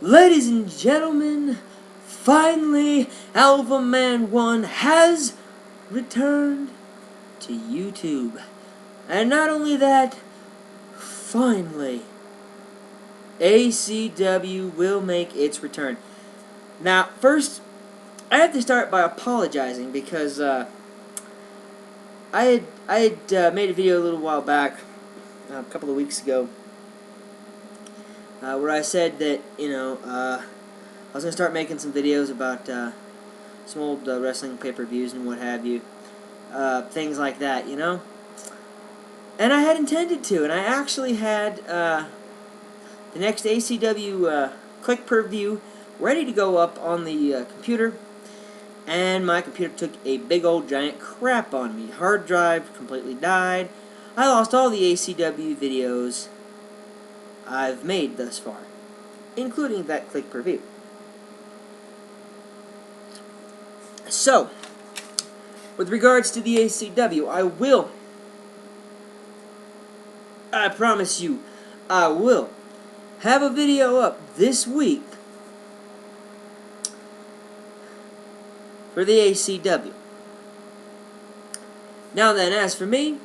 Ladies and gentlemen, finally, Alvaman 1 has returned to YouTube. And not only that, finally, ACW will make its return. Now, first, I have to start by apologizing because I had made a video a little while back, a couple of weeks ago, where I said that, I was going to start making some videos about some old wrestling pay-per-views and what have you. Things like that, And I had intended to, and I actually had the next ACW click-per-view ready to go up on the computer, and my computer took a big old giant crap on me. Hard drive completely died. I lost all the ACW videos I've made thus far, including that click-per-view. So, with regards to the ACW, I promise you, I will have a video up this week for the ACW. Now then, as for me,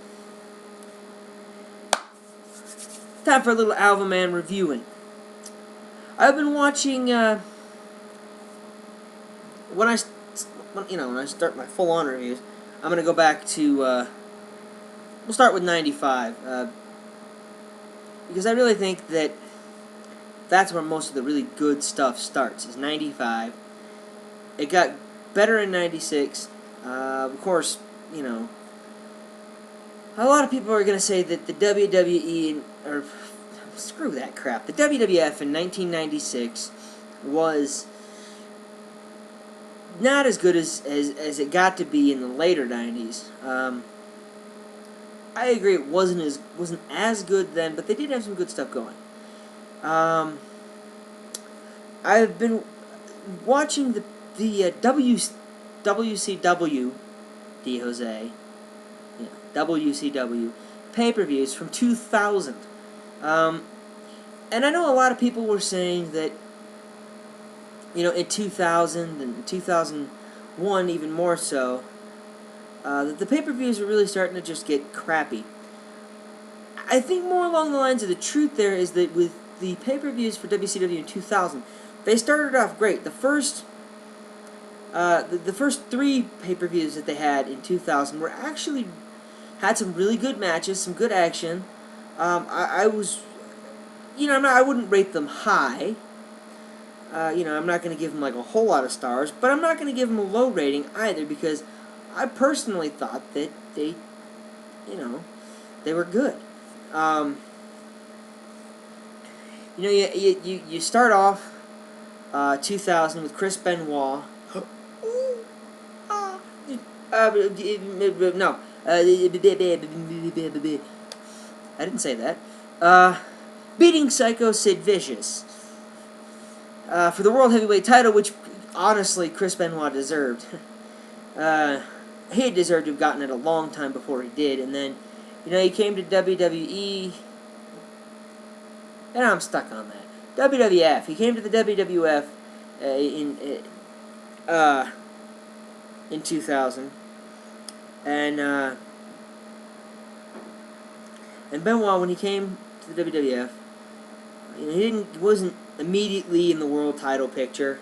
time for a little Alvaman reviewing. I've been watching, when I start my full-on reviews, I'm going to go back to, we'll start with 95, because I really think that that's where most of the really good stuff starts, is 95. It got better in 96. Of course, a lot of people are going to say that the WWE, or screw that crap, the WWF in 1996 was not as good as it got to be in the later 90s. I agree it wasn't as good then, but they did have some good stuff going. I've been watching the WCW, D. Jose, WCW pay-per-views from 2000. And I know a lot of people were saying that, in 2000 and 2001 even more so, that the pay-per-views are really starting to just get crappy. I think more along the lines of the truth there is that with the pay-per-views for WCW in 2000, they started off great. The first three pay-per-views that they had in 2000 were actually had some really good matches, some good action. I wouldn't rate them high. I'm not going to give them like a whole lot of stars, but I'm not going to give them a low rating either, because I personally thought that they were good. You start off 2000 with Chris Benoit. No. I didn't say that. Beating Psycho Sid Vicious for the World Heavyweight title, which honestly Chris Benoit deserved. He had deserved to have gotten it a long time before he did, and then, he came to WWE, and I'm stuck on that. WWF. He came to the WWF in 2000, and Benoit, when he came to the WWF, he wasn't immediately in the world title picture.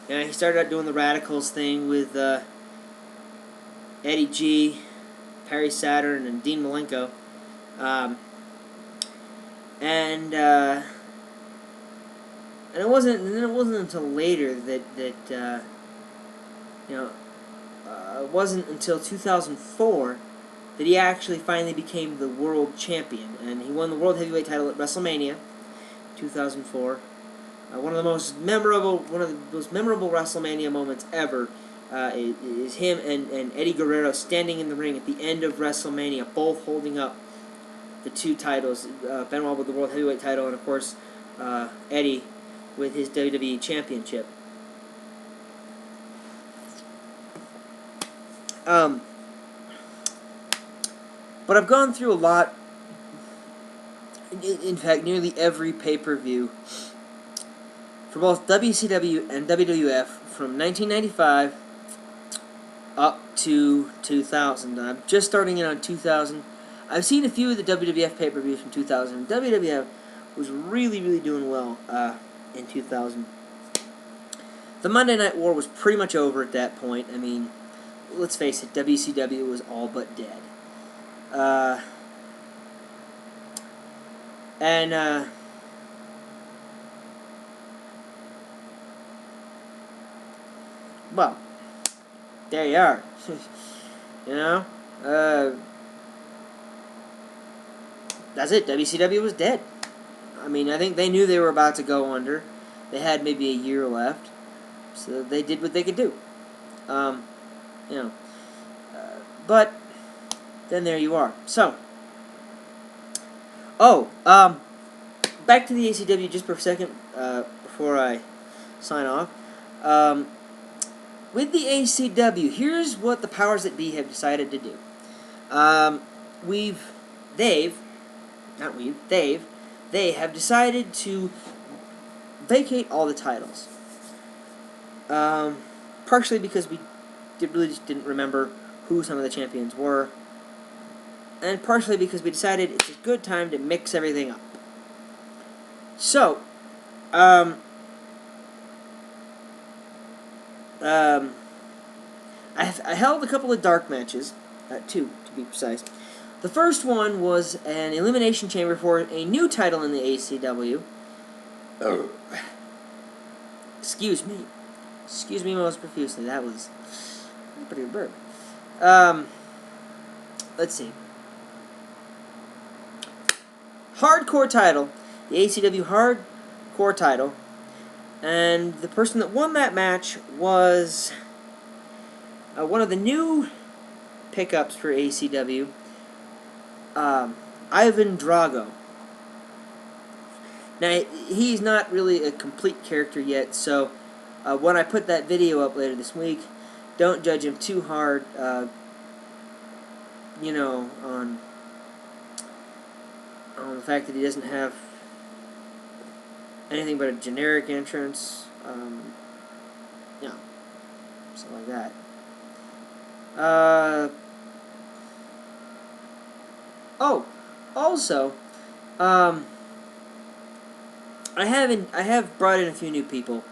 He started out doing the Radicals thing with Eddie G, Perry Saturn, and Dean Malenko, and it wasn't until later that it wasn't until 2004 that he actually finally became the world champion, and he won the World Heavyweight title at WrestleMania 2004. One of the most memorable WrestleMania moments ever is him and Eddie Guerrero standing in the ring at the end of WrestleMania, both holding up the two titles, Benoit with the World Heavyweight title, and of course Eddie with his WWE Championship. But I've gone through a lot, in fact, nearly every pay-per-view for both WCW and WWF from 1995 up to 2000. I'm just starting in on 2000. I've seen a few of the WWF pay-per-views from 2000. WWF was really, really doing well in 2000. The Monday Night War was pretty much over at that point. I mean, let's face it, WCW was all but dead. Well, there you are. You know? That's it. WCW was dead. I mean, I think they knew they were about to go under. They had maybe a year left. So they did what they could do. You know. But then there you are. So. Oh, back to the ACW just for a second before I sign off. With the ACW, here's what the powers that be have decided to do. They have decided to vacate all the titles. Partially because we really just didn't remember who some of the champions were, and partially because we decided it's a good time to mix everything up. So, I held a couple of dark matches, two to be precise. The first one was an elimination chamber for a new title in the ACW. Excuse me most profusely. That was a pretty good burp. Let's see. Hardcore title, the ACW Hardcore title, and the person that won that match was one of the new pickups for ACW, Ivan Drago. Now, he's not really a complete character yet, so when I put that video up later this week, don't judge him too hard, you know, on the fact that he doesn't have anything but a generic entrance, yeah, something like that. Oh, also, I have brought in a few new people,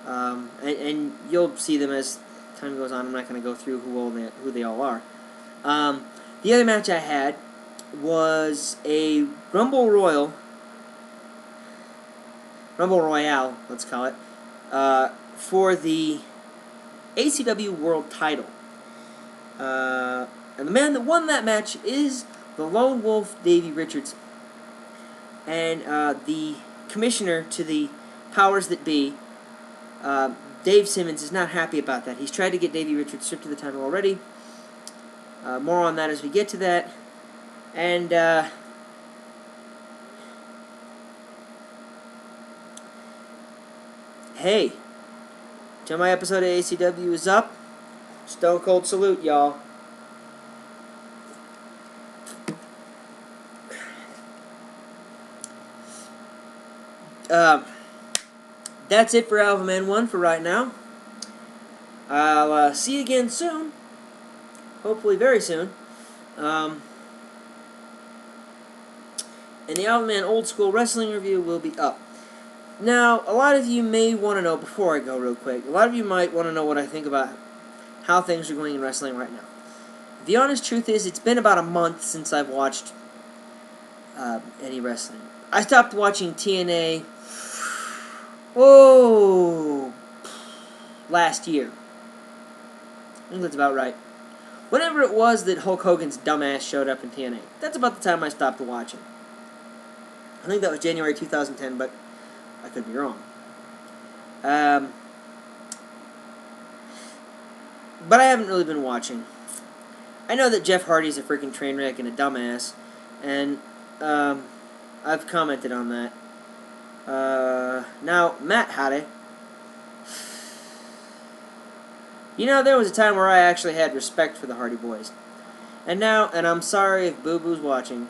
and you'll see them as time goes on. I'm not going to go through who they all are. The other match I had was a Rumble Royale, let's call it, for the ACW World Title. And the man that won that match is the Lone Wolf, Davey Richards. And the commissioner to the powers that be, Dave Simmons, is not happy about that. He's tried to get Davey Richards stripped of the title already. More on that as we get to that. And hey, till my episode of ACW is up, Stone Cold salute, y'all. That's it for Alvimans 1 for right now. I'll see you again soon. Hopefully very soon. And the Alvimans Old School Wrestling Review will be up. Now, a lot of you may want to know, before I go real quick, a lot of you might want to know what I think about how things are going in wrestling right now. The honest truth is, it's been about a month since I've watched any wrestling. I stopped watching TNA, last year. I think that's about right. Whenever it was that Hulk Hogan's dumbass showed up in TNA, that's about the time I stopped watching. I think that was January 2010, but I could be wrong. But I haven't really been watching. I know that Jeff Hardy's a freaking train wreck and a dumbass, and I've commented on that. Now, Matt Hardy. You know, there was a time where I actually had respect for the Hardy Boys. And now, and I'm sorry if Boo Boo's watching,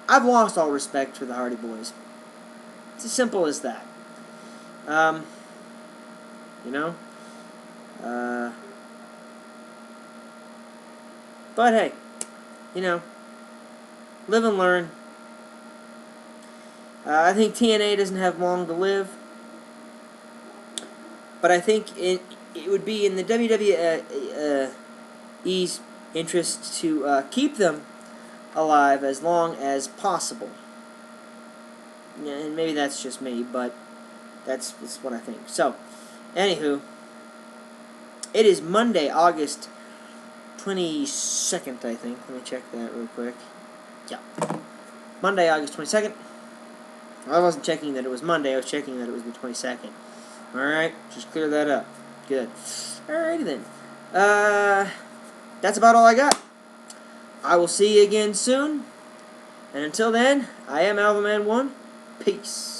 I've lost all respect for the Hardy Boys. It's as simple as that. You know? But hey, you know, live and learn. I think TNA doesn't have long to live. But I think it would be in the WWE's interest to keep them alive as long as possible. Yeah, and maybe that's just me, but that's what I think. So, anywho, it is Monday, August 22nd, I think. Let me check that real quick. Yeah. Monday, August 22nd. I wasn't checking that it was Monday, I was checking that it was the 22nd. Alright, just clear that up. Good. Alrighty then. That's about all I got. I will see you again soon. And until then, I am Alvimans 1. Peace.